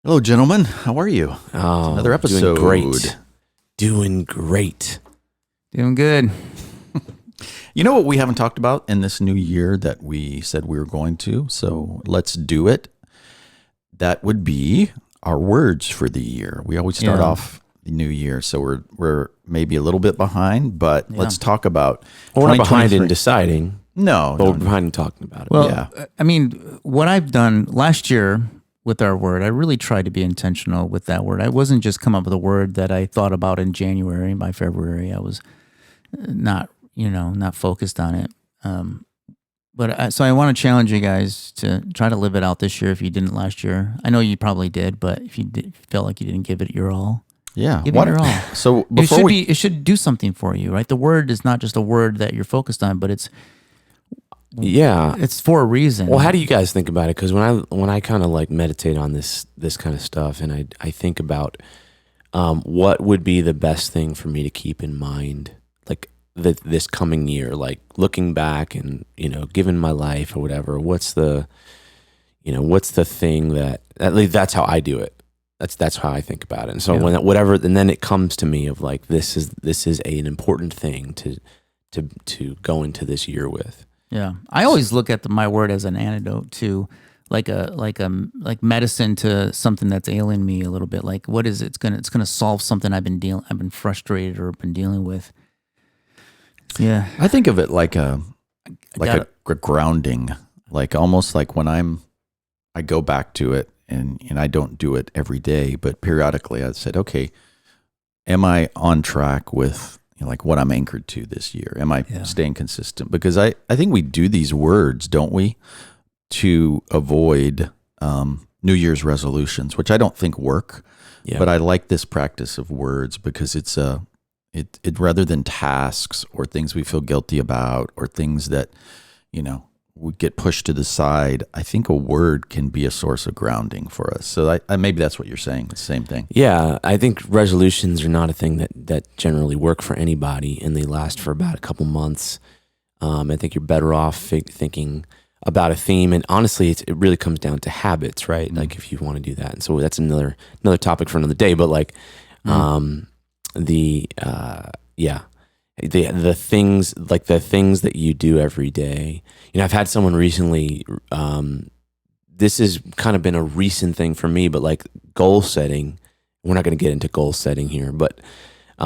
Hello, gentlemen. How are you? Oh, Another episode. Doing great. Doing good. You know what we haven't talked about in this new year that we said we were going to? So let's do it. That would be our words for the year. We always start off the new year, so we're maybe a little bit behind, but let's talk about. We're not behind in deciding. No, but we're behind in talking about it. Well, Yeah. I mean, what I've done last year with our word, I really tried to be intentional with that word. I wasn't just come up with a word that I thought about in January. By February, I was not focused on it. So I want to challenge you guys to try to live it out this year if you didn't last year. I know you probably did, but if you felt like you didn't give it your all, Yeah. give it your all. So It should do something for you, right? The word is not just a word that you're focused on, but it's for a reason. Well, how do you guys think about it? Because when I kind of like meditate on this kind of stuff, and I think about what would be the best thing for me to keep in mind, like this coming year, like looking back and given my life or whatever. What's the thing that at least that's how I do it. That's how I think about it. And so and then it comes to me of like this is an important thing to go into this year with. Yeah, I always look at my word as an antidote to like medicine to something that's ailing me a little bit. Like, what is it? It's gonna solve something I've been frustrated or been dealing with. Yeah, I think of it like a grounding, like almost like when I go back to it and I don't do it every day, but periodically I said, okay, am I on track with like what I'm anchored to this year? Am I staying consistent? Because I think we do these words, don't we, to avoid New Year's resolutions, which I don't think work. Yeah. But I like this practice of words because it's it rather than tasks or things we feel guilty about or things that we get pushed to the side. I think a word can be a source of grounding for us. So maybe that's what you're saying. It's the same thing. Yeah, I think resolutions are not a thing that generally work for anybody, and they last for about a couple months. I think you're better off thinking about a theme, and honestly, it really comes down to habits, right? Mm-hmm. Like if you want to do that, and so that's another topic for another day. But like, the things that you do every day. I've had someone recently, this has kind of been a recent thing for me, but like goal setting, we're not going to get into goal setting here, but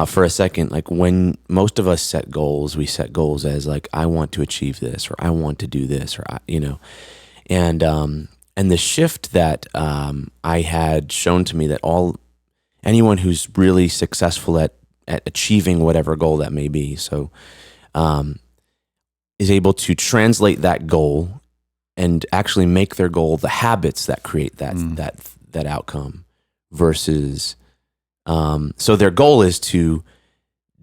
for a second, like when most of us set goals, we set goals as like, I want to achieve this, or I want to do this, or and the shift that I had shown to me that anyone who's really successful at achieving whatever goal that may be, so is able to translate that goal and actually make their goal the habits that create that outcome versus so their goal is to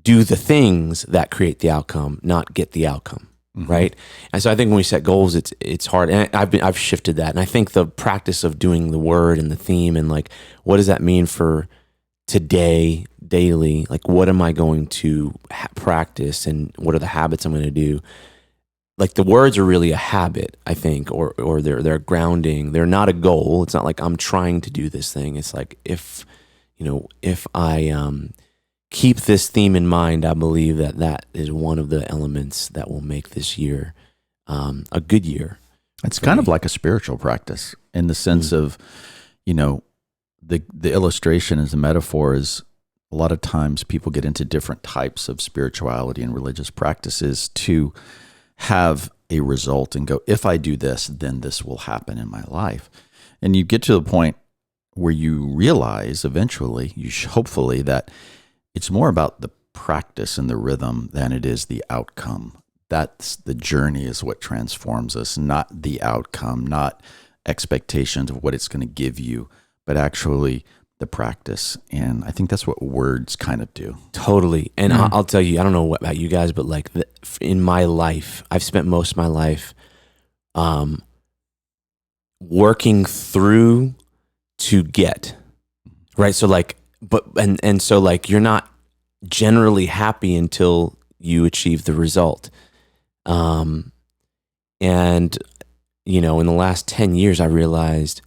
do the things that create the outcome, not get the outcome. Mm-hmm. Right. And so I think when we set goals, it's hard. And I've shifted that. And I think the practice of doing the word and the theme and like, what does that mean for today, daily? Like, what am I going to practice and what are the habits I'm going to do? Like the words are really a habit, I think, or they're grounding. They're not a goal. It's not like I'm trying to do this thing. It's like if I keep this theme in mind, I believe that is one of the elements that will make this year a good year. It's kind of like a spiritual practice in the sense of, the illustration as a metaphor is a lot of times people get into different types of spirituality and religious practices to have a result and go, if I do this, then this will happen in my life. And you get to the point where you realize eventually, hopefully, that it's more about the practice and the rhythm than it is the outcome. That's the journey is what transforms us, not the outcome, not expectations of what it's going to give you, but actually the practice. And I think that's what words kind of do. Totally. And I'll tell you, I don't know what about you guys, but like in my life, I've spent most of my life working through to get, right? So like, so like you're not generally happy until you achieve the result. And in the last 10 years, I realized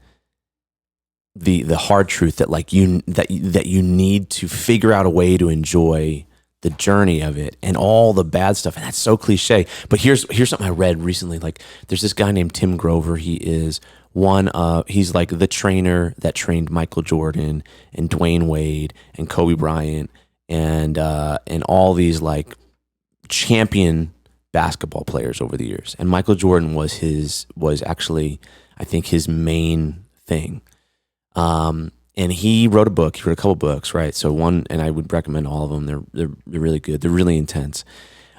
the hard truth that like that you need to figure out a way to enjoy the journey of it and all the bad stuff. And that's so cliche. But here's something I read recently. Like there's this guy named Tim Grover. He is he's like the trainer that trained Michael Jordan and Dwayne Wade and Kobe Bryant and all these like champion basketball players over the years. And Michael Jordan was actually, I think, his main thing. And he wrote a book. He wrote a couple books, right? So and I would recommend all of them. They're really good. They're really intense.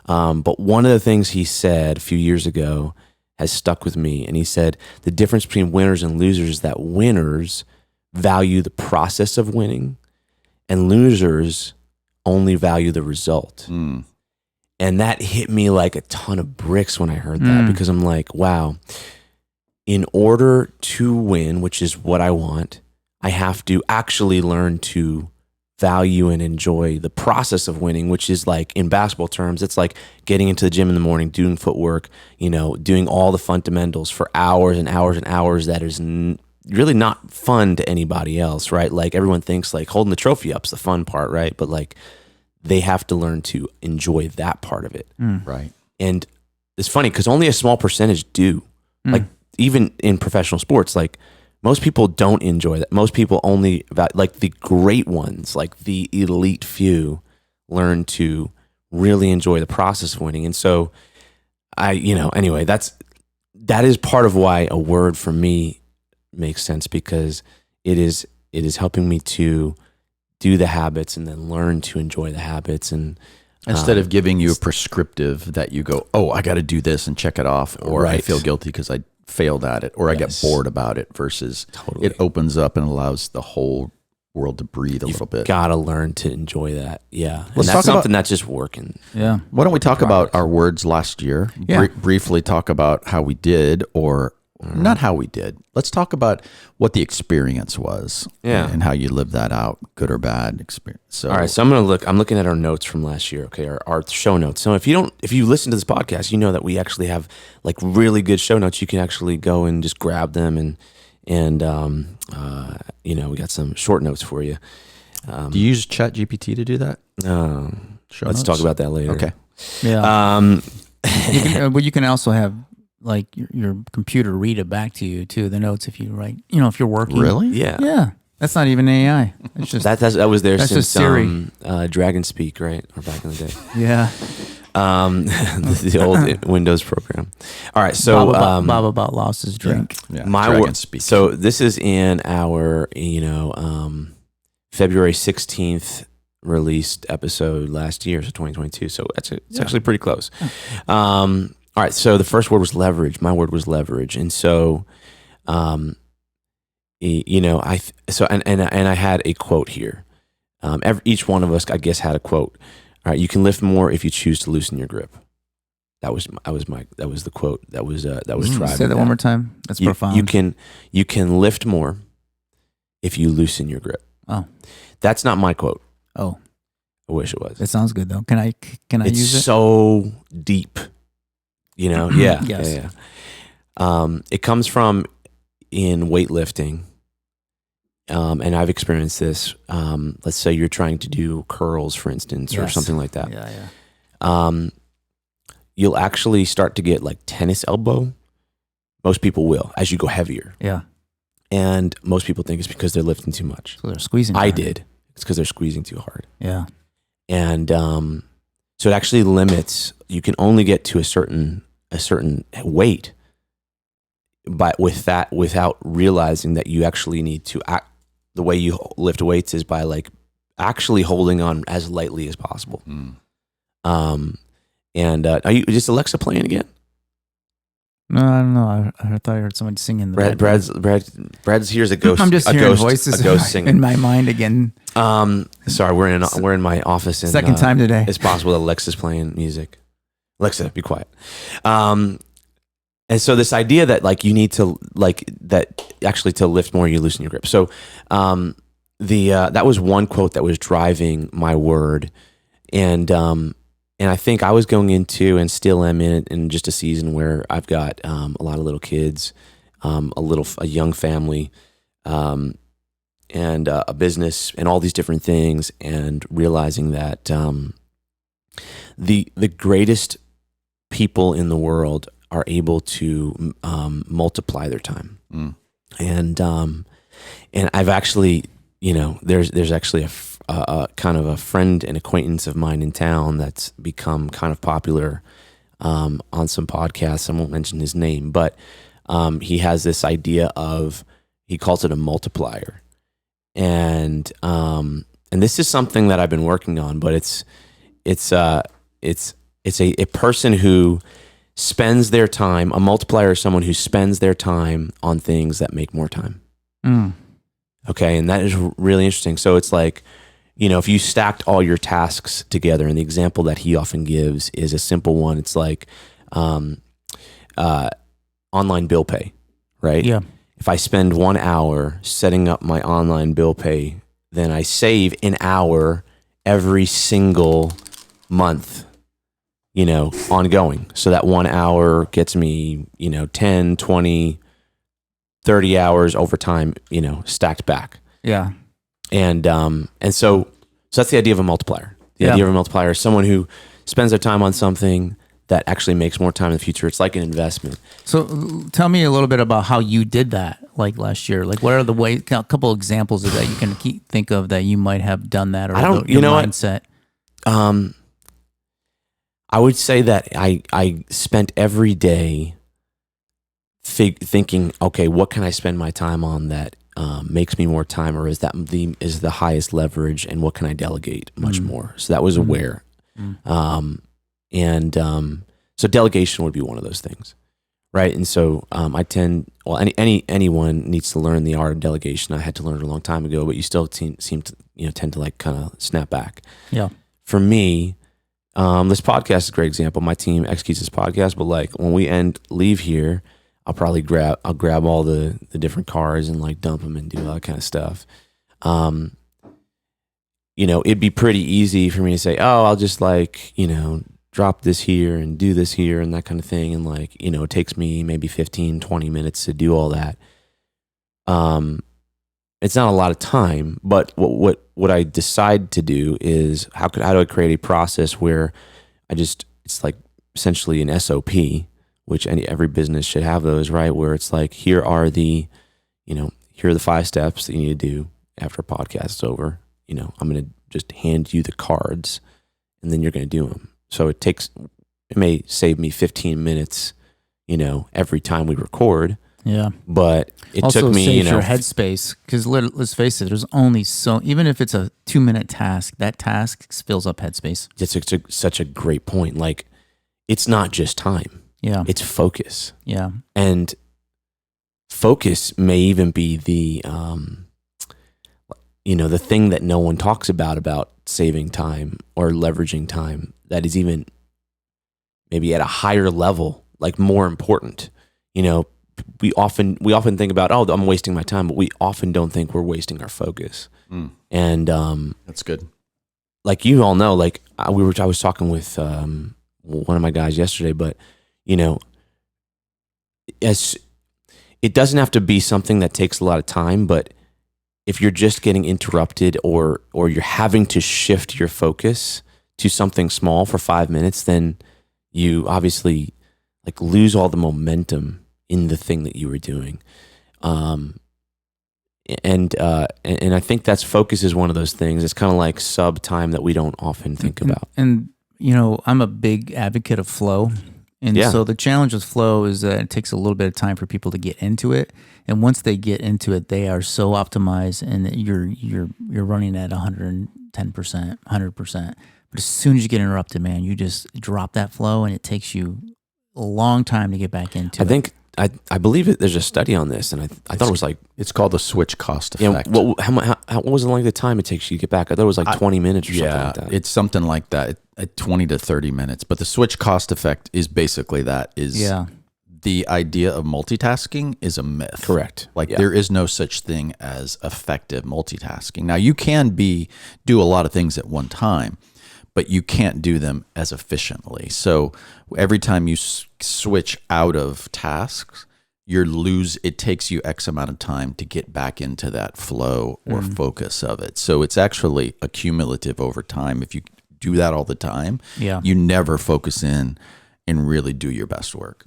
But one of the things he said a few years ago has stuck with me. And he said the difference between winners and losers is that winners value the process of winning, and losers only value the result. Mm. And that hit me like a ton of bricks when I heard that, because I'm like, wow, in order to win, which is what I want, I have to actually learn to value and enjoy the process of winning, which is like, in basketball terms, it's like getting into the gym in the morning, doing footwork, doing all the fundamentals for hours and hours and hours. That is really not fun to anybody else, right? Like everyone thinks like holding the trophy up's the fun part, right? But like they have to learn to enjoy that part of it. Right. And it's funny because only a small percentage do. Like even in professional sports, like most people don't enjoy that. Most people only, like the great ones, like the elite few, learn to really enjoy the process of winning. And so anyway, that is part of why a word for me makes sense, because it is helping me to do the habits and then learn to enjoy the habits. And instead of giving you a prescriptive that you go, oh, I got to do this and check it off, or I feel guilty because I failed at it, or I get bored about it, versus it opens up and allows the whole world to breathe a little bit. Got to learn to enjoy that. Yeah. And Let's that's talk something that's just working. Yeah. Why don't we talk about our words last year? Yeah. Briefly talk about how we did, or not how we did. Let's talk about what the experience was, and how you lived that out, good or bad experience. So, all right, so I'm looking at our notes from last year. Okay, our show notes. So if you listen to this podcast, you know that we actually have like really good show notes. You can actually go and just grab them, and we got some short notes for you. Do you use ChatGPT to do that? Let's talk about that later. Okay. Yeah. But you can also have like your computer read it back to you too, the notes, if you write, if you're working. Really? Yeah. Yeah. That's not even AI. It's just that was there that's since just Siri. Dragon Speak, right? Or back in the day. Yeah. The old Windows program. All right, so Bob about lost his drink. Yeah. My word. So this is in our February 16th released episode last year, so 2022. So it's actually pretty close. All right, so the first word was leverage. My word was leverage, and so, I had a quote here. Each one of us, I guess, had a quote. All right, you can lift more if you choose to loosen your grip. That was the quote that was driving. Say that one more time. That's profound. You can lift more if you loosen your grip. Oh, that's not my quote. Oh, I wish it was. It sounds good though. Can I use it? It's so deep. Yeah. Yes. Yeah. It comes from in weightlifting, and I've experienced this. Let's say you're trying to do curls, for instance, or something like that. Yeah. You'll actually start to get like tennis elbow. Most people will as you go heavier. Yeah. And most people think it's because they're lifting too much. So they're squeezing. I did. It's because they're squeezing too hard. Yeah. And so it actually limits. You can only get to a certain weight, but without realizing that you actually need to act. The way you lift weights is by like actually holding on as lightly as possible. And are you just Alexa playing again? No, I don't know. I thought I heard somebody singing in the background. Brad's here's a ghost. I'm just hearing voices singing in my mind again. Sorry, we're in my office. And, second time today. It's possible that Alexa's playing music. Alexa, be quiet. And so this idea that like you need to to lift more, you loosen your grip. So that was one quote that was driving my word, and I think I was going into and still am in just a season where I've got a lot of little kids, a young family, and a business and all these different things, and realizing that the greatest people in the world are able to multiply their time. And I've actually, there's actually a kind of a friend and acquaintance of mine in town that's become kind of popular on some podcasts. I won't mention his name, but he has this idea of, he calls it a multiplier. And this is something that I've been working on, but it's a person who spends their time. A multiplier is someone who spends their time on things that make more time. Okay, and that is really interesting. So it's like, if you stacked all your tasks together, and the example that he often gives is a simple one. It's like online bill pay, right? Yeah. If I spend 1 hour setting up my online bill pay, then I save an hour every single month, ongoing. So that 1 hour gets me, 10, 20, 30 hours over time, stacked back. Yeah. And so that's the idea of a multiplier. The idea of a multiplier is someone who spends their time on something that actually makes more time in the future. It's like an investment. So tell me a little bit about how you did that, like last year. Like, what are the ways? A couple examples of that you can think of that you might have done that, or your mindset. I would say that I spent every day thinking, okay, what can I spend my time on that makes me more time, or is the highest leverage, and what can I delegate much more? So that was aware. So delegation would be one of those things, right? And so anyone needs to learn the art of delegation. I had to learn it a long time ago, but you still seem to tend to like kind of snap back. Yeah. For me, this podcast is a great example. My team executes this podcast, but like when we leave here, I'll probably grab all the different cars and like dump them and do all that kind of stuff. It'd be pretty easy for me to say, oh, I'll just like, drop this here and do this here and that kind of thing. And like, it takes me maybe 15, 20 minutes to do all that. It's not a lot of time, but what I decide to do is how do I create a process where it's like essentially an SOP, which every business should have those, right? Where it's like, here are the 5 steps that you need to do after a podcast is over. I'm going to just hand you the cards and then you're going to do them. So it may save me 15 minutes, every time we record. Yeah. But it also took me, saves your headspace, because let's face it, there's only even if it's a 2-minute task, that task fills up headspace. It's such a great point. Like, it's not just time. Yeah. It's focus. Yeah. And focus may even be the thing that no one talks about saving time or leveraging time, that is even maybe at a higher level, like more important. We often think about, oh, I'm wasting my time, but we often don't think we're wasting our focus. And that's good. Like, you all know, like I was talking with one of my guys yesterday, but as it doesn't have to be something that takes a lot of time, but if you're just getting interrupted or you're having to shift your focus to something small for 5 minutes, then you obviously like lose all the momentum in the thing that you were doing. And I think that's focus is one of those things. It's kind of like sub time that we don't often think about. And I'm a big advocate of flow. And so the challenge with flow is that it takes a little bit of time for people to get into it. And once they get into it, they are so optimized, and you're running at 110%, 100%. But as soon as you get interrupted, man, you just drop that flow, and it takes you a long time to get back into it. I believe there's a study on this, and I thought it was like, it's called the switch cost effect. What was the length of time it takes you to get back? I thought it was like 20 minutes or something like that. It's something like that, at 20 to 30 minutes. But the switch cost effect is basically that. The idea of multitasking is a myth. Correct. Like, there is no such thing as effective multitasking. Now, you can do a lot of things at one time, but you can't do them as efficiently. So every time you switch out of tasks, it takes you X amount of time to get back into that flow or focus of it. So it's actually accumulative over time. If you do that all the time, you never focus in and really do your best work.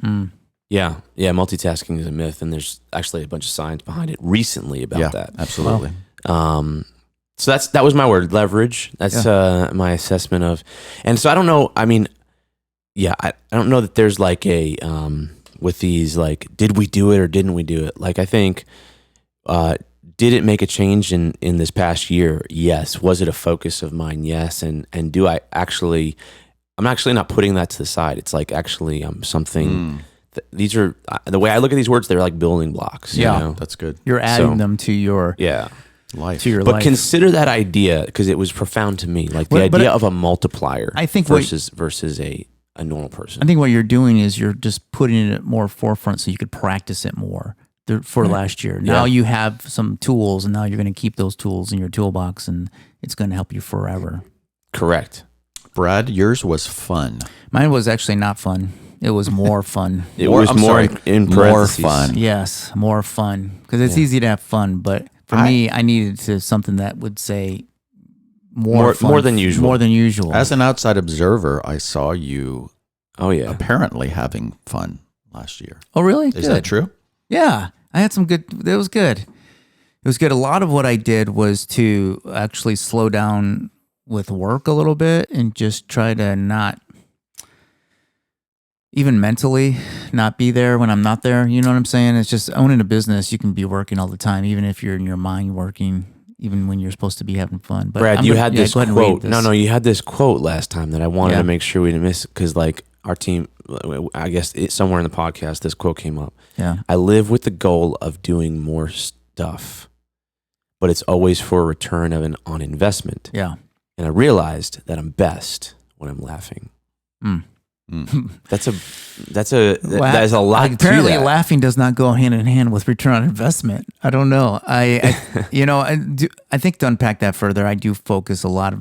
Yeah. Multitasking is a myth, and there's actually a bunch of science behind it recently about that. Absolutely. So that was my word, leverage. That's my assessment of, and so I don't know. I mean, I don't know that there's like a with these, like, did we do it or didn't we do it? Like, I think, did it make a change in this past year? Yes. Was it a focus of mine? Yes. And do I actually? I'm actually not putting that to the side. It's like actually something. These are the way I look at these words. They're like building blocks. You know? That's good. You're adding them to your life. To your but life. Consider that idea, because it was profound to me. Like the idea of a multiplier. I think versus a normal person. I think what you're doing is you're just putting it more forefront so you could practice it more for last year. Now you have some tools, and now you're going to keep those tools in your toolbox, and it's going to help you forever. Correct. Brad, yours was fun. Mine was actually not fun. It was more fun. More fun. Yes, more fun. Because it's easy to have fun, but for me, I needed something that would say more than usual. More than usual. As an outside observer, I saw you apparently having fun last year. Oh, really? Is that true? Yeah. I had some good, it was good. It was good. A lot of what I did was to actually slow down with work a little bit and just try to not, even mentally, not be there when I'm not there. You know what I'm saying? It's just owning a business. You can be working all the time, even if you're in your mind working, even when you're supposed to be having fun. But Brad, you had this quote. No, you had this quote last time that I wanted to make sure we didn't miss, because like our team, I guess somewhere in the podcast, this quote came up. Yeah. I live with the goal of doing more stuff, but it's always for a return on investment. Yeah. And I realized that I'm best when I'm laughing. That is a lot. Apparently, to that. laughing does not go hand in hand with return on investment. I don't know. I think to unpack that further, I do focus a lot of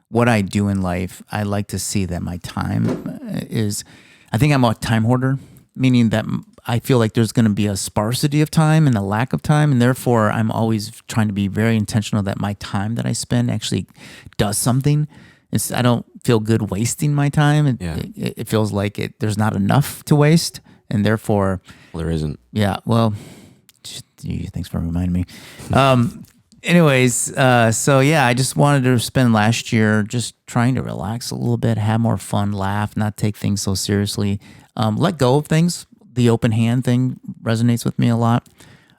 what I do in life. I like to see that my time is. I think I'm a time hoarder, meaning that I feel like there's going to be a sparsity of time and a lack of time, and therefore I'm always trying to be very intentional that my time that I spend actually does something. I don't feel good wasting my time. It feels like there's not enough to waste, and therefore... Well, there isn't. Yeah, well, gee, thanks for reminding me. Anyways, I just wanted to spend last year just trying to relax a little bit, have more fun, laugh, not take things so seriously, let go of things. The open hand thing resonates with me a lot.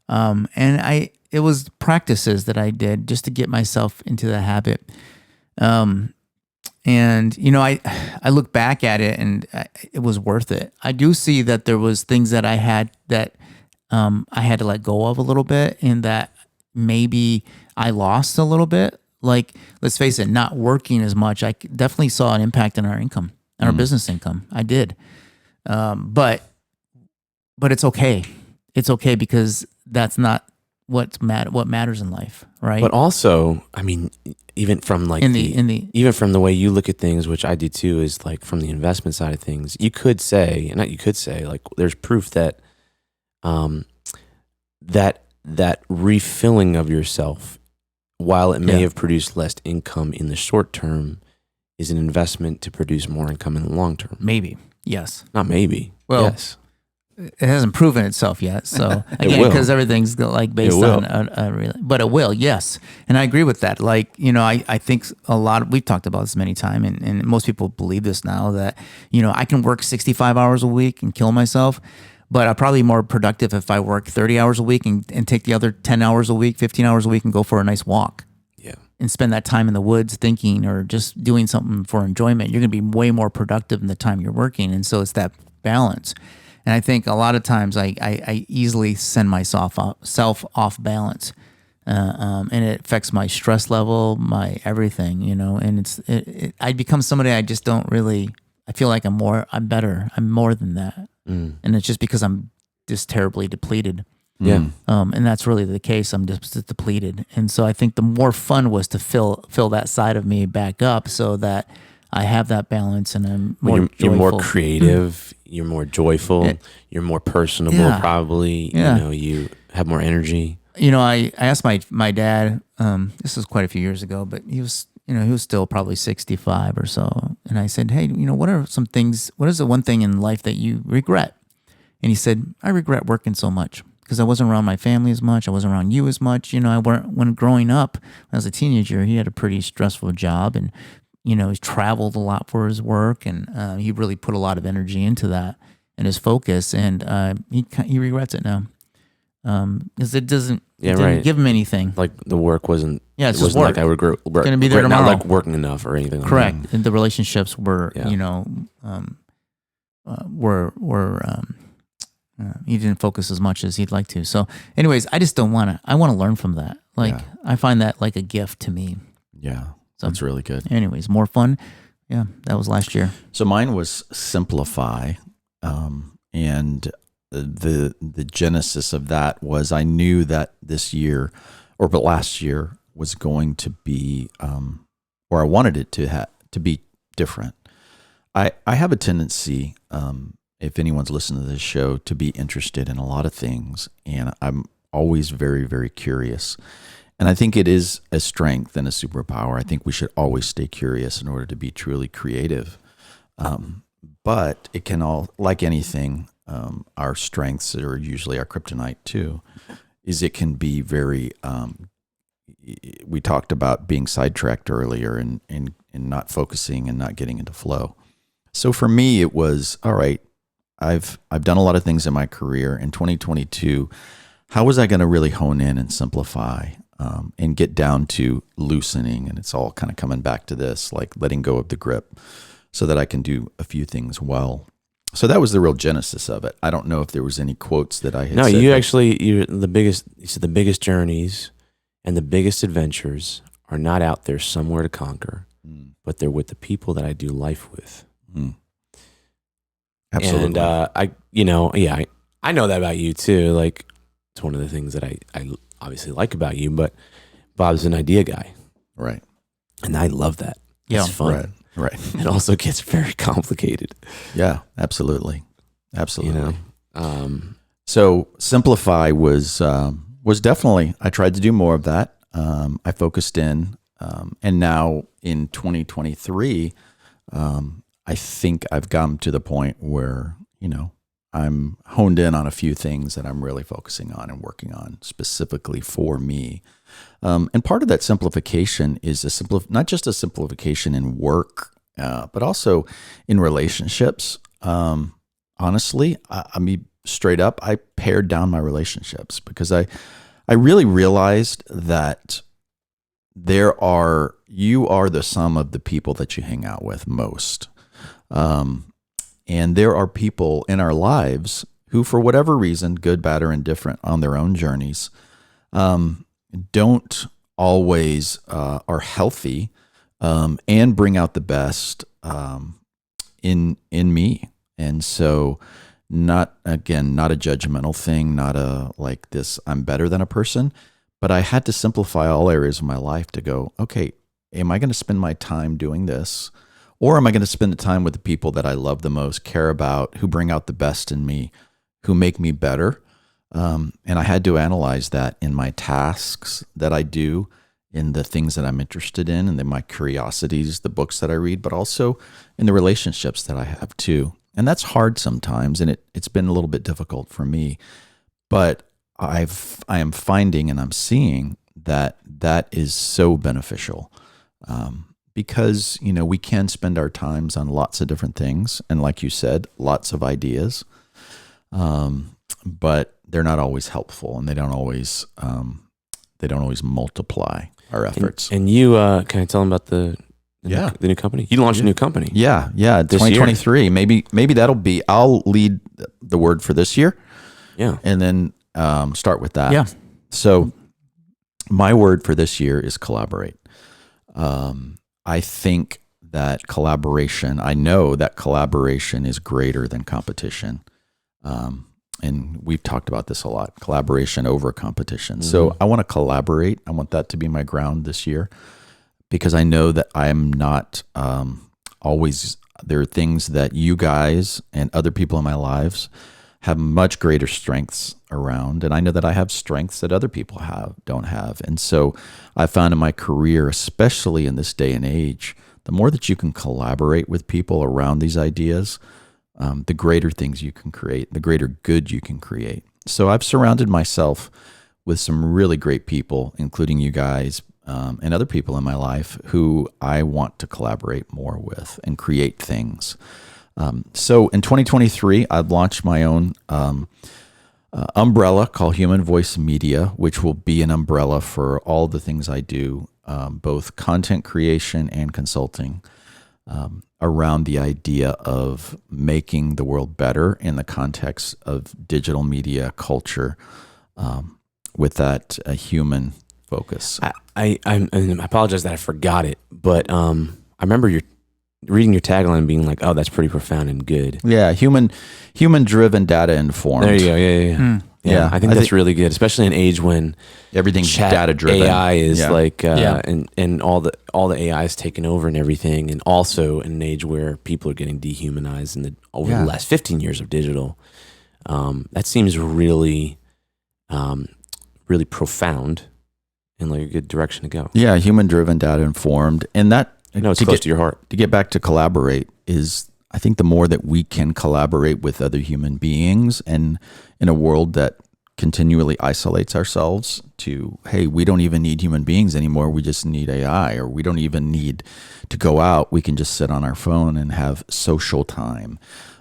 It was practices that I did just to get myself into the habit. I look back at it, and it was worth it. I do see that there was things that I had that I had to let go of a little bit, and that maybe I lost a little bit. Like, let's face it, not working as much, I definitely saw an impact on our income, on our business income. I did. But it's okay. It's okay, because that's not what matters in life, right? But also, I mean, even from like even from the way you look at things, which I do too, is like from the investment side of things, you could say, like, there's proof that that refilling of yourself, while it may have produced less income in the short term, is an investment to produce more income in the long term. Maybe. Yes. Not maybe. Well, yes. It hasn't proven itself yet. So again, because everything's like based on but it will. Yes. And I agree with that. Like, I think we've talked about this many times, and most people believe this now, that, I can work 65 hours a week and kill myself, but I'm probably more productive if I work 30 hours a week and take the other 10 hours a week, 15 hours a week, and go for a nice walk. Yeah. And spend that time in the woods thinking, or just doing something for enjoyment. You're going to be way more productive in the time you're working. And so it's that balance. And I think a lot of times I easily send myself off balance, and it affects my stress level, my everything, and I become somebody I just don't really, I feel like I'm better. I'm more than that. And it's just because I'm just terribly depleted. Yeah. And that's really the case. I'm just depleted. And so I think the more fun was to fill that side of me back up, so that I have that balance, and I'm When more you're more joyful. creative, you're more joyful, Yeah. you're more personable. Yeah. Probably, Yeah. you know, you have more energy. You know, I asked my dad. This was quite a few years ago, but he was still probably 65 or so. And I said, hey, what are some things? What is the one thing in life that you regret? And he said, I regret working so much because I wasn't around my family as much. I wasn't around you as much. I weren't, when growing up, when I was a teenager, he had a pretty stressful job, and he traveled a lot for his work, and he really put a lot of energy into that and his focus. And he regrets it now because it didn't give him anything. Like the work wasn't. Yeah, it's it just wasn't work. like I regret. It's gonna be there not tomorrow. like working enough or anything. Correct. Like that. And the relationships were, Yeah. He didn't focus as much as he'd like to. So, anyways, I just don't want to. I want to learn from that. Like, Yeah. I find that like a gift to me. Yeah, So- that's really good. Anyways, more fun. Yeah, that was last year. So mine was simplify, and the genesis of that was I knew that this year, but last year was going to be, or I wanted it to be different. I have a tendency, if anyone's listening to this show, to be interested in a lot of things, and I'm always very, very curious. And I think it is a strength and a superpower. I think we should always stay curious in order to be truly creative. But it can all, like anything, our strengths are usually our kryptonite too, is it can be very, we talked about being sidetracked earlier and not focusing and not getting into flow. So for me, it was, all right, I've done a lot of things in my career. In 2022, how was I going to really hone in and simplify and get down to loosening? And it's all kind of coming back to this, like letting go of the grip so that I can do a few things well. So that was the real genesis of it. I don't know if there was any quotes that I had No, said. you said the biggest journeys and the biggest adventures are not out there somewhere to conquer, but they're with the people that I do life with. Absolutely. And I know that about you too. Like, it's one of the things that I obviously like about you, but Bob's an idea guy. Right. And I love that. Yeah. It's fun. Right. It also gets very complicated. Yeah, absolutely. Absolutely. You So simplify was definitely, I tried to do more of that. I focused in, and now in 2023, I think I've come to the point where, I'm honed in on a few things that I'm really focusing on and working on specifically for me. And part of that simplification is not just a simplification in work, but also in relationships. Honestly, I mean, straight up, I pared down my relationships because I really realized that you are the sum of the people that you hang out with most. And there are people in our lives who, for whatever reason, good, bad, or indifferent on their own journeys, don't always are healthy and bring out the best in me. And so not a judgmental thing, not a like this, I'm better than a person, but I had to simplify all areas of my life to go, okay, am I going to spend my time doing this? Or am I going to spend the time with the people that I love the most, care about, who bring out the best in me, who make me better? And I had to analyze that in my tasks that I do, in the things that I'm interested in, and then my curiosities, the books that I read, but also in the relationships that I have too. And that's hard sometimes, and it's been a little bit difficult for me. But I am finding and I'm seeing that is so beneficial. Because, we can spend our times on lots of different things. And like you said, lots of ideas. But they're not always helpful, and they don't always multiply our efforts. And you, can I tell them about the new company? You launched a new company. Yeah. 2023. Maybe I'll lead the word for this year. Yeah. And then start with that. Yeah. So my word for this year is collaborate. I think that I know that collaboration is greater than competition. And we've talked about this a lot, collaboration over competition. Mm-hmm. So I want to collaborate. I want that to be my ground this year, because I know that I am not there are things that you guys and other people in my lives have much greater strengths around. And I know that I have strengths that other people don't have. And so I found in my career, especially in this day and age, the more that you can collaborate with people around these ideas, the greater things you can create, the greater good you can create. So I've surrounded myself with some really great people, including you guys and other people in my life who I want to collaborate more with and create things. So in 2023, I've launched my own umbrella called Human Voice Media, which will be an umbrella for all the things I do, both content creation and consulting, around the idea of making the world better in the context of digital media culture, with that human focus. I apologize that I forgot it, but I remember reading your tagline and being like, "Oh, that's pretty profound and good." Yeah, human driven, data informed. There you go. Yeah. Yeah, I think that's really good, especially in an age when everything's data driven. AI is and all the AI is taking over and everything, and also in an age where people are getting dehumanized over the last 15 years of digital. That seems really, really profound and like a good direction to go. Yeah, human driven, data informed, and that it's close to your heart. To get back to collaborate is, I think, the more that we can collaborate with other human beings, and in a world that continually isolates ourselves to, hey, we don't even need human beings anymore. We just need AI, or we don't even need to go out. We can just sit on our phone and have social time.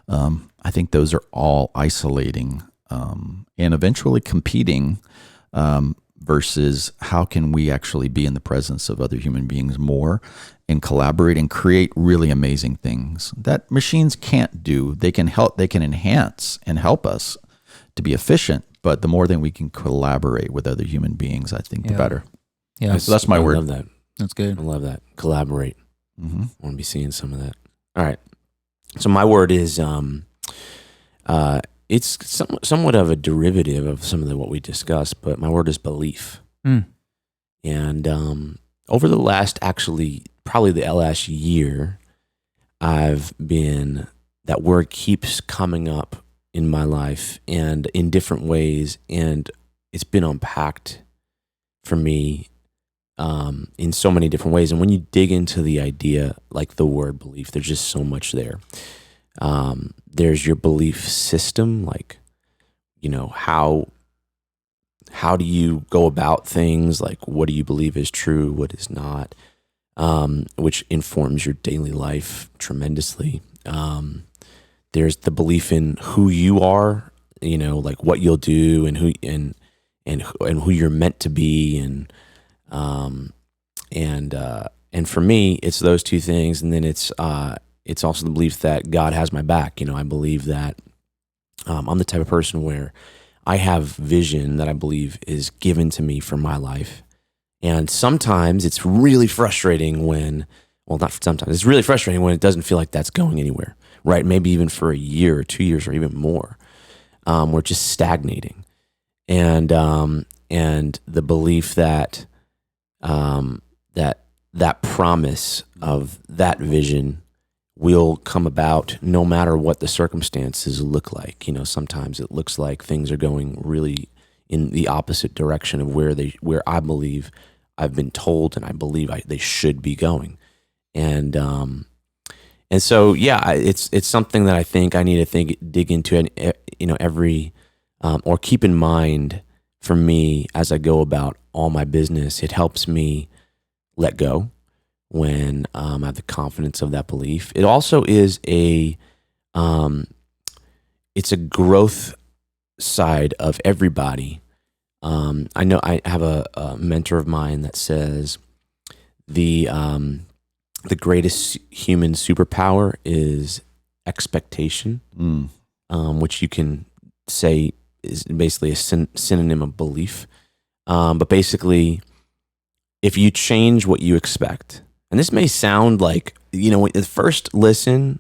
I think those are all isolating and eventually competing, versus how can we actually be in the presence of other human beings more and collaborate and create really amazing things that machines can't do. They can enhance and help us to be efficient, but the more that we can collaborate with other human beings, I think the better. Yeah. So that's my word. I love that. That's good. I love that. Collaborate. Mm-hmm. I want to be seeing some of that. All right. So my word is, it's somewhat of a derivative of some of what we discussed, but my word is belief. And over the last, probably the last year, that word keeps coming up in my life and in different ways, and it's been unpacked for me in so many different ways. And when you dig into the idea, like the word belief, there's just so much there. There's your belief system, like, how do you go about things? Like, what do you believe is true? What is not? Which informs your daily life tremendously. There's the belief in who you are, like what you'll do and who you're meant to be. And for me, it's those two things. And then it's also the belief that God has my back. I believe that I'm the type of person where I have vision that I believe is given to me for my life. And sometimes it's really frustrating it's really frustrating when it doesn't feel like that's going anywhere, right? Maybe even for a year or 2 years or even more. We're just stagnating. And the belief that that promise of that vision will come about no matter what the circumstances look like. Sometimes it looks like things are going really in the opposite direction of where I believe I've been told and I believe they should be going. And so, it's something that I think I need to dig into, and, or keep in mind for me as I go about all my business. It helps me let go when I have the confidence of that belief. It also is it's a growth side of everybody. I know I have a mentor of mine that says the greatest human superpower is expectation, which you can say is basically a synonym of belief. But basically, if you change what you expect, and this may sound like, at first listen,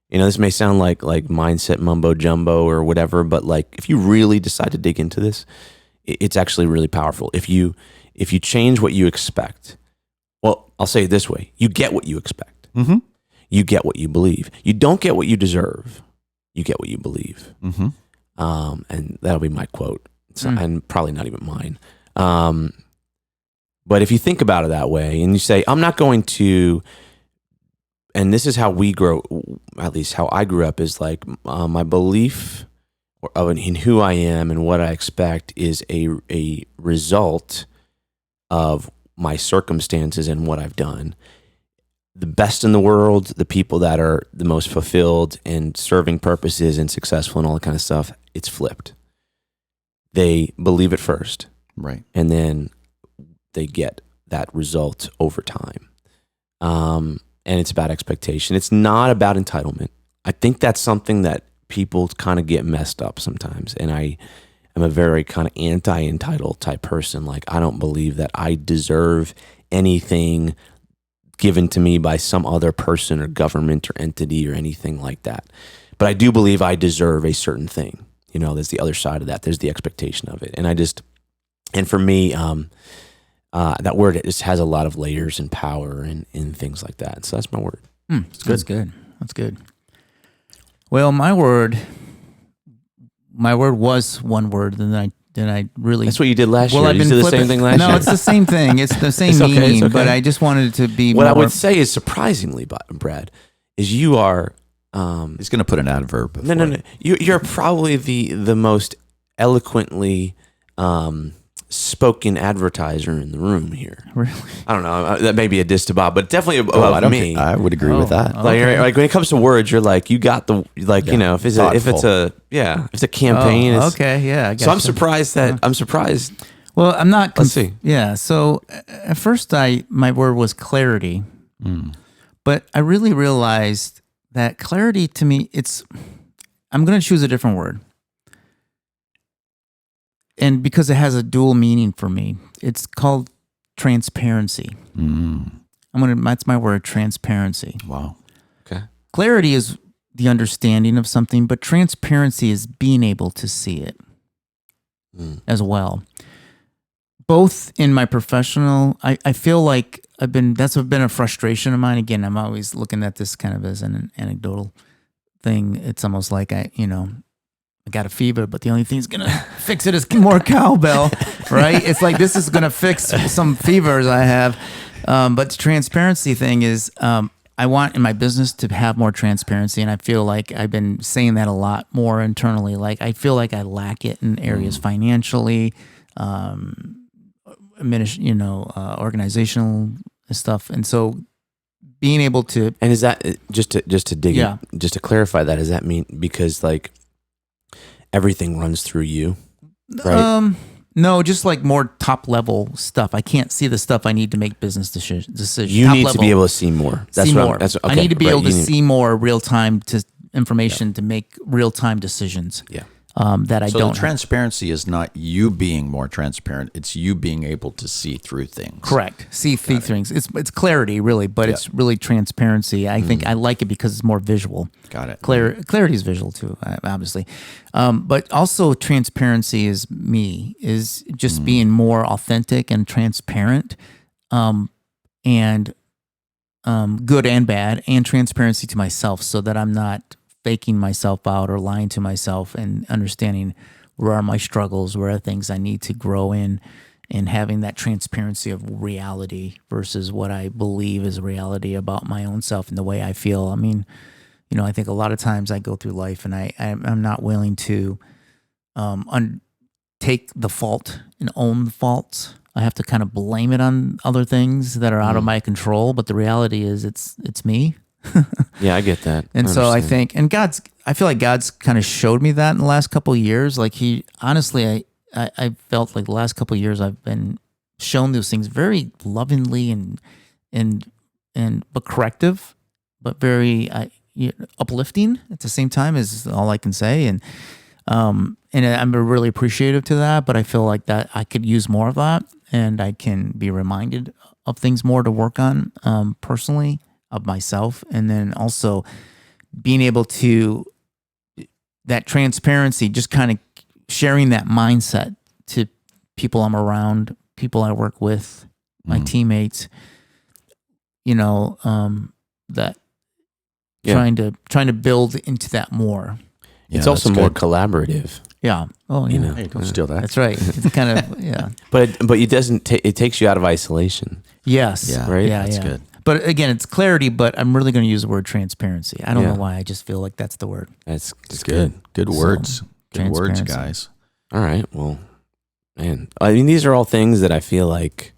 this may sound like mindset mumbo jumbo or whatever, but like if you really decide to dig into this, it's actually really powerful. If you change what you expect, well, I'll say it this way: you get what you expect. Mm-hmm. you get what you believe. You don't get what you deserve. You get what you believe. Mm-hmm. And that'll be my quote. And probably not even mine. But if you think about it that way and you say, I'm not going to, and this is how we grow, at least how I grew up, is like my belief in who I am and what I expect is a result of my circumstances and what I've done. The best in the world, the people that are the most fulfilled and serving purposes and successful and all that kind of stuff, it's flipped. They believe it first. Right. And then they get that result over time. And it's about expectation. It's not about entitlement. I think that's something that people kind of get messed up sometimes. And I am a very kind of anti-entitled type person. Like, I don't believe that I deserve anything given to me by some other person or government or entity or anything like that. But I do believe I deserve a certain thing. You know, there's the other side of that. There's the expectation of it. And for me, that word, it just has a lot of layers and power and things like that. So that's my word. That's good. That's good. Well, my word was one word, and I really. That's what you did last year. I've You been did the flipping. same thing last year. No, it's the same thing. It's the same It's okay, meaning, it's okay. but I just wanted it to be. What I more, would say is surprisingly, Brad, is you are. He's going to put an adverb. No. You're probably the most eloquently spoken advertiser in the room here. Really? I don't know. That may be a diss to Bob, but definitely above I don't me. think I would agree with that. Okay. Like when it comes to words, you're like, you got the, like, Yeah. you know, if it's a campaign. It's, okay, yeah. I So I'm gotcha. surprised. Well, I'm not. Let's see. Yeah. So at first, my word was clarity, but I really realized that clarity to me, I'm going to choose a different word. And because it has a dual meaning for me, it's called transparency. That's my word, transparency. Wow. Okay. Clarity is the understanding of something, but transparency is being able to see it as well. Both in my professional, I feel like that's been a frustration of mine. Again, I'm always looking at this kind of as an anecdotal thing. It's almost like I got a fever, but the only thing that's going to fix it is more cowbell, right? It's like, this is going to fix some fevers I have. But the transparency thing is, I want in my business to have more transparency. And I feel like I've been saying that a lot more internally. Like, I feel like I lack it in areas financially, organizational stuff. And so being able to, And is that just to dig Yeah. in, just to clarify that? Does that mean because like everything runs through you, right? No, just like more top level stuff. I can't see the stuff I need to make business decisions. You Top need to level. be able to see more. That's See what more. I'm, that's, okay, I need to be right, able to you need- see more real time information to make real time decisions. Yeah. That I So don't. the transparency is not you being more transparent; it's you being able to see through things. Correct. See through things. It's clarity, really, but it's really transparency. I think I like it because it's more visual. Got it. Clarity is visual too, obviously. But also transparency is just being more authentic and transparent, and good and bad, and transparency to myself, so that I'm not faking myself out or lying to myself, and understanding where are my struggles, where are things I need to grow in, and having that transparency of reality versus what I believe is reality about my own self and the way I feel. I mean, I think a lot of times I go through life and I'm not willing to take the fault and own the faults. I have to kind of blame it on other things that are out of my control, but the reality is it's me. Yeah, I get that. And so I understand. think, I feel like God's kind of showed me that in the last couple of years. Like honestly, I felt like the last couple of years I've been shown those things very lovingly but corrective, but very uplifting at the same time, is all I can say. And I'm really appreciative to that, but I feel like that I could use more of that, and I can be reminded of things more to work on personally, of myself, and then also being able to, that transparency, just kind of sharing that mindset to people I'm around, people I work with, my teammates, that Yeah. trying to build into that more. It's Yeah, also that's more good. collaborative. Yeah. Oh, yeah. You know. Hey, don't steal that. That's right. It's kind of yeah. But it doesn't. It takes you out of isolation. Yes. Yeah, Right? Yeah. that's yeah. good. But again, it's clarity. But I'm really going to use the word transparency. I don't Yeah. know why. I just feel like that's the word. That's It's good. Good So, words. Good words, transparency. guys. All right. Well, man. I mean, these are all things that I feel like,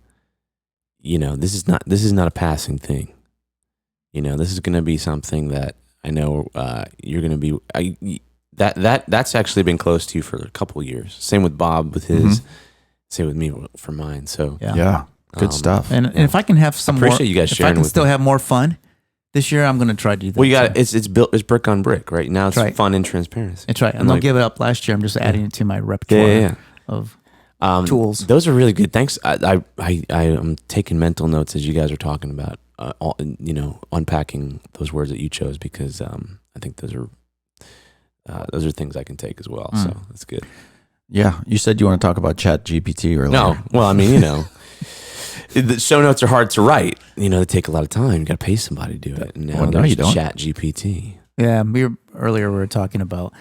this is not a passing thing. This is going to be something that I know you're going to be. That's actually been close to you for a couple of years. Same with Bob with his. Same with me for mine. So Yeah. Good stuff. And if I can have some more, appreciate you guys if I sharing can with still me. have more fun this year, I'm going to try to do that. Well, you got too. it's built. It's brick on brick, right? Now it's That's right. fun and transparency. That's right. I'm And going like- to give it up last year. I'm just adding it to my repertoire Yeah. of Tools. Those are really good. Thanks. I am taking mental notes as you guys are talking about, unpacking those words that you chose because I think those are things I can take as well. So that's good. Yeah. You said you want to talk about Chat GPT earlier. No, well, I mean, the show notes are hard to write. They take a lot of time. You got to pay somebody to do it. And now Well, no, there's you don't. Chat GPT. Yeah, earlier we were talking about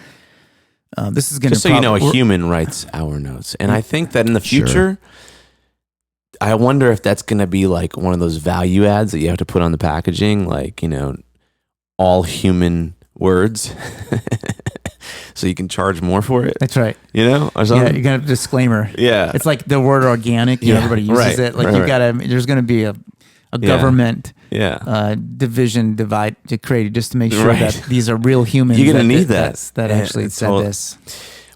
this is going to Just so you know, a human writes our notes, and I think that in the Sure. future, I wonder if that's going to be like one of those value adds that you have to put on the packaging, like all human words, so you can charge more for it. That's right. Or Yeah, something. you got a disclaimer. Yeah, It's like the word organic. Yeah, Everybody uses right, it. Like right, you right. got to. There's going to be a government yeah. divide to create just to make sure Right. that these are real humans. You're gonna need that. that Yeah, actually it's said all- this.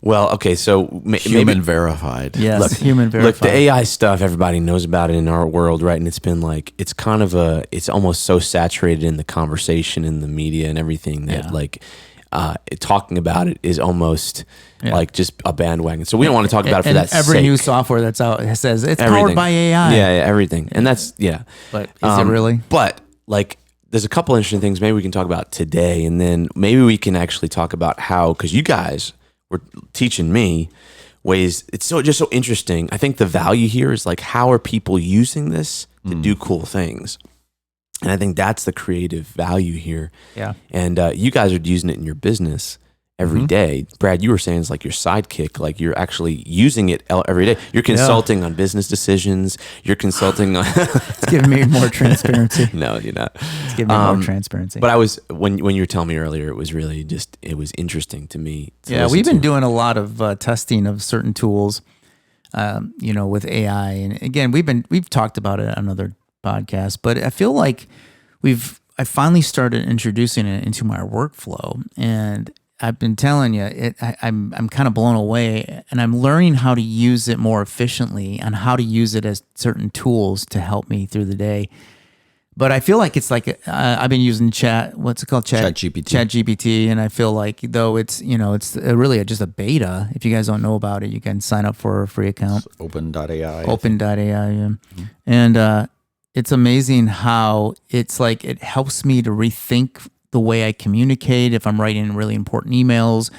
Well, okay, so Human maybe. verified. Yes, Look, human verified. Look, the AI stuff, everybody knows about it in our world, right? And it's been like, it's almost so saturated in the conversation in the media and everything that talking about it is almost like just a bandwagon. So we don't want to talk about it for And that every sake. new software that's out says it's Everything. powered by AI. Yeah, everything. And that's, But is it really? But like, there's a couple interesting things maybe we can talk about today. And then maybe we can actually talk about how, because you guys were teaching me ways, it's just so interesting. I think the value here is like, how are people using this to do cool things? And I think that's the creative value here. Yeah. And you guys are using it in your business every day. Brad, you were saying it's like your sidekick, like you're actually using it every day. You're consulting on business decisions. You're consulting on... It's giving me more transparency. No, you're not. It's giving me more transparency. But when you were telling me earlier, it was really it was interesting to me. We've been doing a lot of testing of certain tools, with AI. And again, we've talked about it on other podcasts, but I feel like I finally started introducing it into my workflow, and I've been telling you, I'm kind of blown away, and I'm learning how to use it more efficiently and how to use it as certain tools to help me through the day. But I feel like it's like I've been using what's it called? ChatGPT. ChatGPT, and I feel like though it's really just a beta. If you guys don't know about it, you can sign up for a free account. Open.ai. Open.ai, yeah. And it's amazing how it's like it helps me to rethink the way I communicate. If I'm writing really important emails,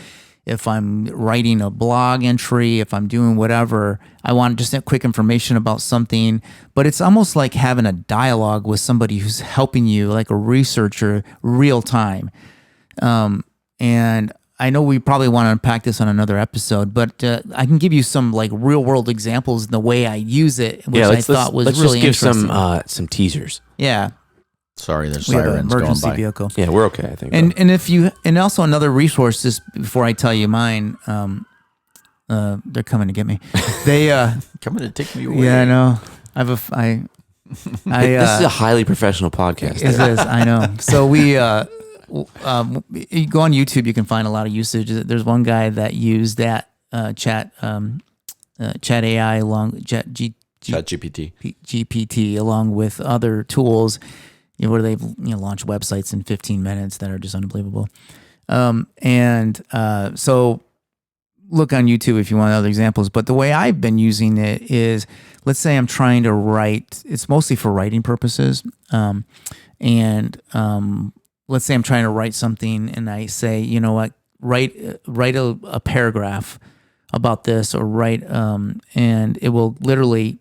if I'm writing a blog entry, if I'm doing whatever, I want just quick information about something. But it's almost like having a dialogue with somebody who's helping you, like a researcher, real time. And I know we probably want to unpack this on another episode, but I can give you some like real world examples in the way I use it, which I thought was let's really just give interesting. some teasers. Yeah, Sorry, there's we have an sirens going emergency by. vehicle. Yeah, we're okay, I think. And also another resource. Just before I tell you mine, they're coming to get me. They Coming to take me away. yeah, I know. This is a highly professional podcast. It is. I know. So we you go on YouTube, you can find a lot of usage. There's one guy that used that chat AI along ChatGPT. GPT along with other tools, where they've launched websites in 15 minutes that are just unbelievable. So look on YouTube if you want other examples. But the way I've been using it is, let's say I'm trying to write. It's mostly for writing purposes. Let's say I'm trying to write something, and I say, you know what, write a paragraph about this, or write, and it will literally,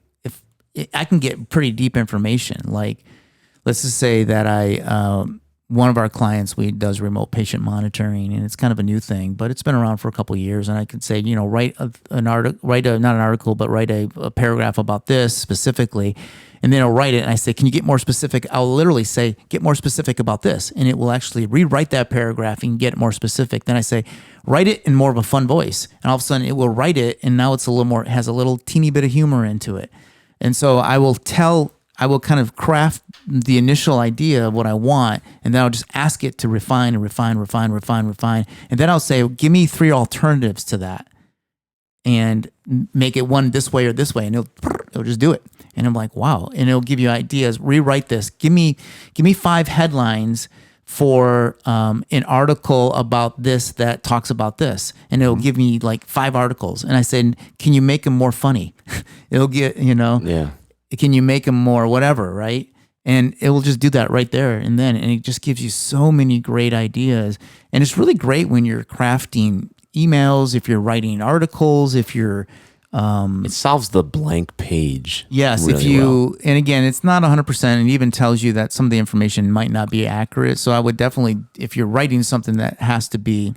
I can get pretty deep information. Like, let's just say that one of our clients, we does remote patient monitoring, and it's kind of a new thing, but it's been around for a couple of years. And I could say, write an article, not an article, but write a paragraph about this specifically. And then I'll write it, and I say, can you get more specific? I'll literally say, get more specific about this. And it will actually rewrite that paragraph and get more specific. Then I say, write it in more of a fun voice. And all of a sudden it will write it, and now it's a little more, it has a little teeny bit of humor into it. And so I will kind of craft the initial idea of what I want, and then I'll just ask it to refine and refine. And then I'll say, give me 3 alternatives to that and make it one this way or this way. And it'll just do it. And I'm like, wow. And it'll give you ideas. Rewrite this. Give me 5 headlines for an article about this that talks about this. And it'll give me like 5 articles. And I said, can you make them more funny? It'll get, Yeah. Can you make them more whatever, right? And it will just do that right there and then. And it just gives you so many great ideas. And it's really great when you're crafting emails, if you're writing articles, if you're... it solves the blank page. Yes, really if you... well. And again, it's not 100%, and even tells you that some of the information might not be accurate. So I would definitely, if you're writing something that has to be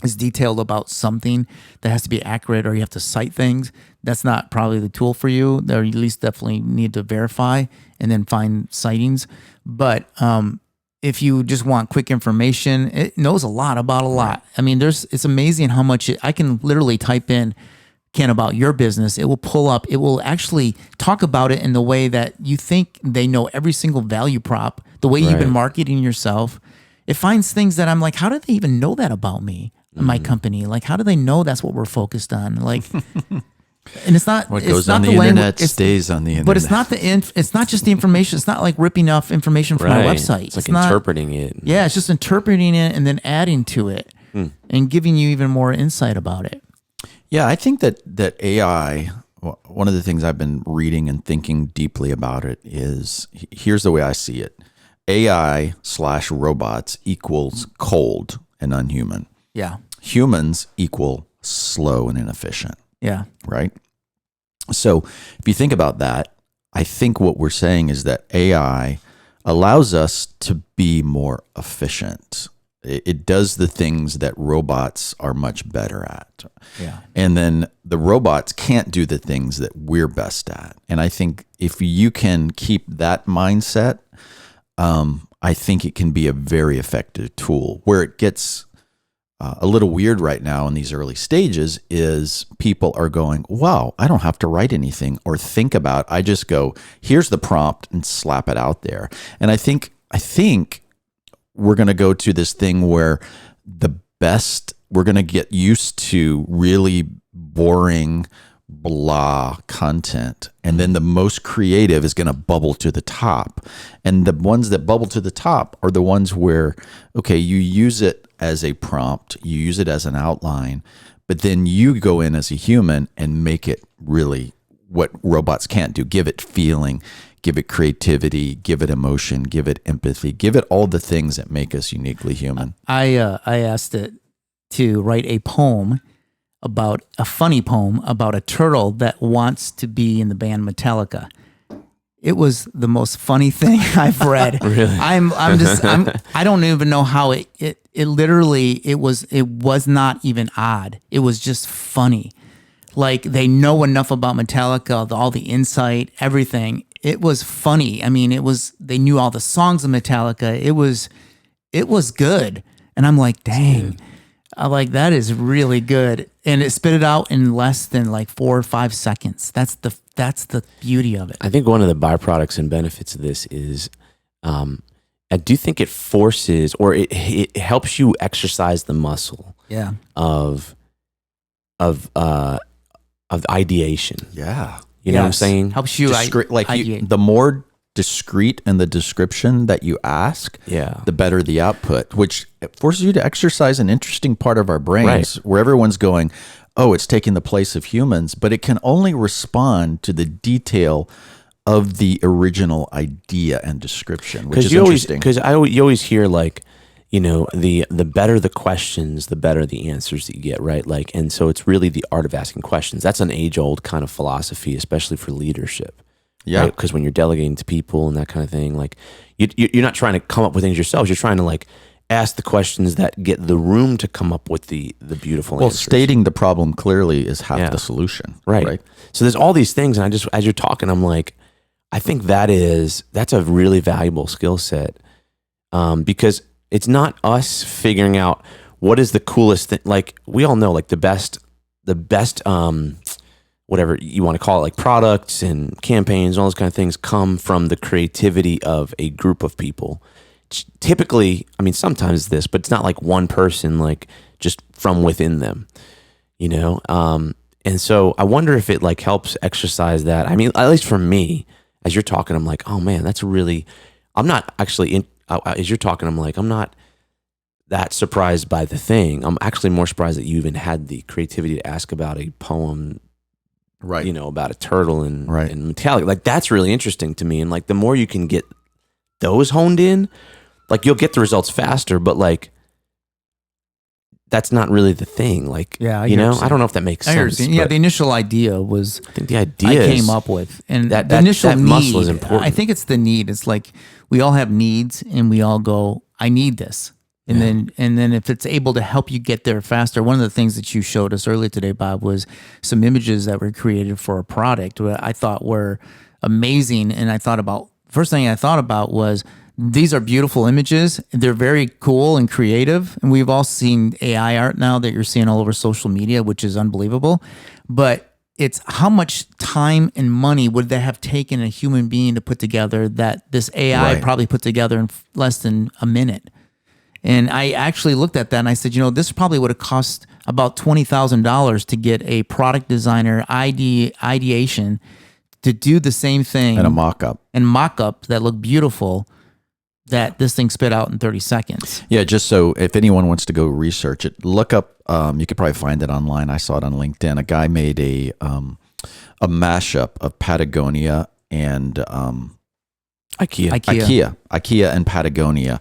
is detailed about something that has to be accurate, or you have to cite things, that's not probably the tool for you. Or you at least definitely need to verify and then find sightings. But if you just want quick information, it knows a lot about a lot. I mean, it's amazing how much I can literally type in, Ken, about your business. It will pull up, it will actually talk about it in the way that you think they know every single value prop, the way you've been marketing yourself. It finds things that I'm like, how do they even know that about me and my company? Like, how do they know that's what we're focused on? Like, and it's not what it's goes not on the internet stays on the internet. But it's not it's not just the information. It's not like ripping off information from our website. It's like interpreting it. Yeah, it's just interpreting it and then adding to it and giving you even more insight about it. Yeah, I think that AI, one of the things I've been reading and thinking deeply about it is, here's the way I see it. AI/robots equals cold and unhuman. Yeah. Humans equal slow and inefficient. Yeah. Right? So if you think about that, I think what we're saying is that AI allows us to be more efficient. It does the things that robots are much better at. Yeah. And then the robots can't do the things that we're best at. And I think if you can keep that mindset, I think it can be a very effective tool. Where it gets a little weird right now in these early stages is people are going, wow, I don't have to write anything or think about. I just go, here's the prompt and slap it out there. And I think we're going to go to this thing where we're going to get used to really boring, blah content. And then the most creative is going to bubble to the top. And the ones that bubble to the top are the ones where, okay, you use it as a prompt, you use it as an outline, but then you go in as a human and make it really what robots can't do. Give it feeling, give it creativity, give it emotion, give it empathy, give it all the things that make us uniquely human. I asked it to write a funny poem about a turtle that wants to be in the band Metallica. It was the most funny thing I've read. Really? I don't even know how it literally was not even odd. It was just funny. Like, they know enough about Metallica, all the insight, everything. It was funny. I mean, they knew all the songs of Metallica. It was good. And I'm like, dang. I'm like, that is really good. And it spit it out in less than like 4 or 5 seconds. That's the beauty of it. I think one of the byproducts and benefits of this is, I do think it forces, or it helps you exercise the muscle. Yeah. Of ideation. Yeah. You know what I'm saying? Helps you ideate. The more discreet in the description that you ask, the better the output, which forces you to exercise an interesting part of our brains where everyone's going, oh, it's taking the place of humans, but it can only respond to the detail of the original idea and description, which is interesting. Because you always hear, like, you know, the better the questions, the better the answers that you get, right? Like, and so it's really the art of asking questions. That's an age-old kind of philosophy, especially for leadership. Yeah. Because when you're delegating to people and that kind of thing, like you're not trying to come up with things yourselves. You're trying to like ask the questions that get the room to come up with the beautiful answers. Stating the problem clearly is half the solution. Right. So there's all these things, and I just, as you're talking, I'm like, I think that's a really valuable skill set, because it's not us figuring out what is the coolest thing. Like we all know, like the best, whatever you want to call it, like products and campaigns, and all those kind of things come from the creativity of a group of people. Typically, I mean, sometimes this, but it's not like one person, like just from within them, you know? And so I wonder if it like helps exercise that. I mean, at least for me, as you're talking, I'm like, oh man, that's really, I'm not actually as you're talking, I'm like, I'm not that surprised by the thing. I'm actually more surprised that you even had the creativity to ask about a poem, Right. you know, about a turtle and Right. metallic. Like that's really interesting to me. And like the more you can get those honed in, like you'll get the results faster, but like that's not really the thing. Like, you know, I don't know if that makes sense. Yeah, the initial idea was, I think the idea I came up with, and that the initial that need, muscle is important. I think it's the need. It's like we all have needs, and we all go, I need this. And then if it's able to help you get there faster, one of the things that you showed us earlier today, Bob, was some images that were created for a product that I thought were amazing. And first thing I thought about was, these are beautiful images. They're very cool and creative. And we've all seen AI art now that you're seeing all over social media, which is unbelievable. But it's how much time and money would they have taken a human being to put together that this AI probably put together in less than a minute. And I actually looked at that and I said, you know, this probably would have cost about $20,000 to get a product designer ideation to do the same thing. And a mock-up. That looked beautiful, that this thing spit out in 30 seconds. Yeah, just so if anyone wants to go research it, look up, you could probably find it online. I saw it on LinkedIn. A guy made a mashup of Patagonia and IKEA and Patagonia.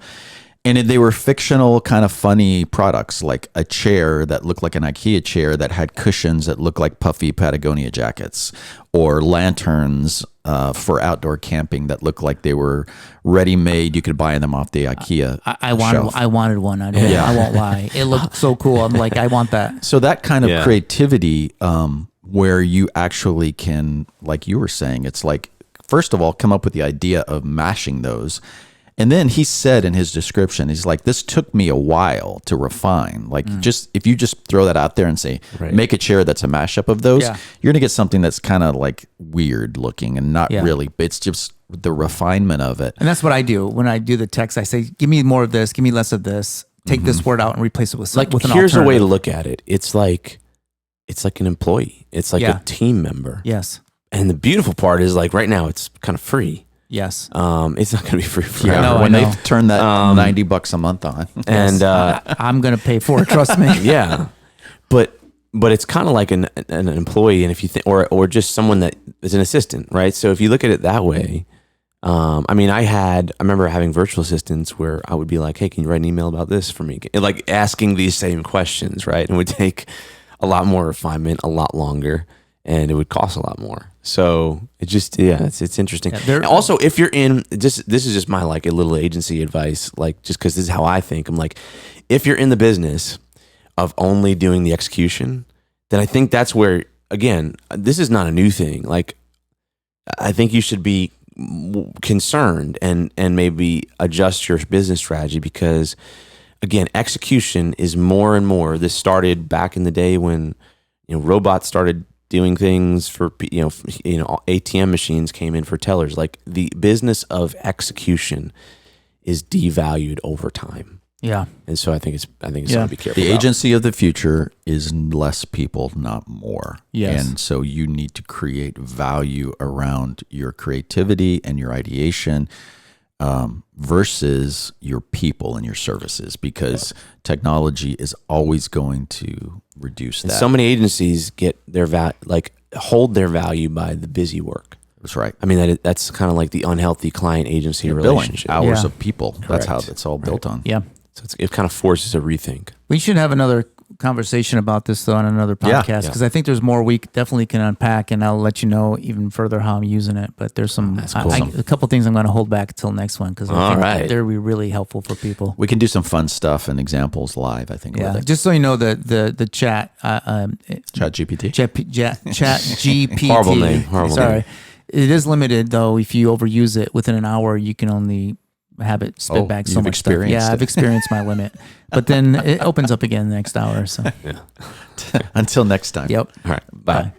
And they were fictional, kind of funny products, like a chair that looked like an IKEA chair that had cushions that looked like puffy Patagonia jackets, or lanterns for outdoor camping that looked like they were ready-made. You could buy them off the IKEA shelf. I wanted one. I won't lie. It looked so cool. I'm like, I want that. So that kind of creativity, where you actually can, like you were saying, it's like, first of all, come up with the idea of mashing those. And then he said in his description, he's like, this took me a while to refine. Like, if you just throw that out there and say, make a chair that's a mashup of those, you're going to get something that's kind of like weird looking and not really, but it's just the refinement of it. And that's what I do. When I do the text, I say, give me more of this, give me less of this, take this word out and replace it with something. Like, here's a way to look at it. It's like an employee. It's like a team member. Yes. And the beautiful part is, like, right now it's kind of free. Yes. It's not going to be free forever. Yeah, when they turn that $90 a month on. And I'm going to pay for it, trust me. Yeah. But it's kind of like an employee, and if you think, or just someone that is an assistant, right? So if you look at it that way, I mean, I remember having virtual assistants where I would be like, hey, can you write an email about this for me? Like asking these same questions, right? And it would take a lot more refinement, a lot longer, and it would cost a lot more. So it just, it's interesting. Yeah, also, if you're in, this is just my, like, a little agency advice, like, just because this is how I think. I'm like, if you're in the business of only doing the execution, then I think that's where, again, this is not a new thing. Like, I think you should be concerned and maybe adjust your business strategy, because, again, execution is more and more. This started back in the day when, robots started doing things for, ATM machines came in for tellers. Like, the business of execution is devalued over time. Yeah. And so I think it's something to be careful The about. agency of the future is less people, not more. Yes. And so you need to create value around your creativity and your ideation, versus your people and your services, because technology is always going to reduce that. And so many agencies get their hold their value by the busy work. That's right. I mean, that's kind of like the unhealthy client agency relationship. Hours of people. Correct. That's how it's all built on. Yeah. So it kind of forces a rethink. We should have another conversation about this though on another Yeah. podcast because I think there's more we definitely can unpack, and I'll let you know even further how I'm using it. But there's some cool. a couple things I'm going to hold back till next one because I think they're really helpful for people. We can do some fun stuff and examples live, I think. Yeah, just so you know, the chat Chat GPT. Chat GPT. Horrible name. Sorry, it is limited though. If you overuse it within an hour, you can only have it spit back so you've much stuff. experienced Yeah, it. I've experienced my limit, but then it opens up again the next hour. So Until next time. yep. All right. Bye. Bye.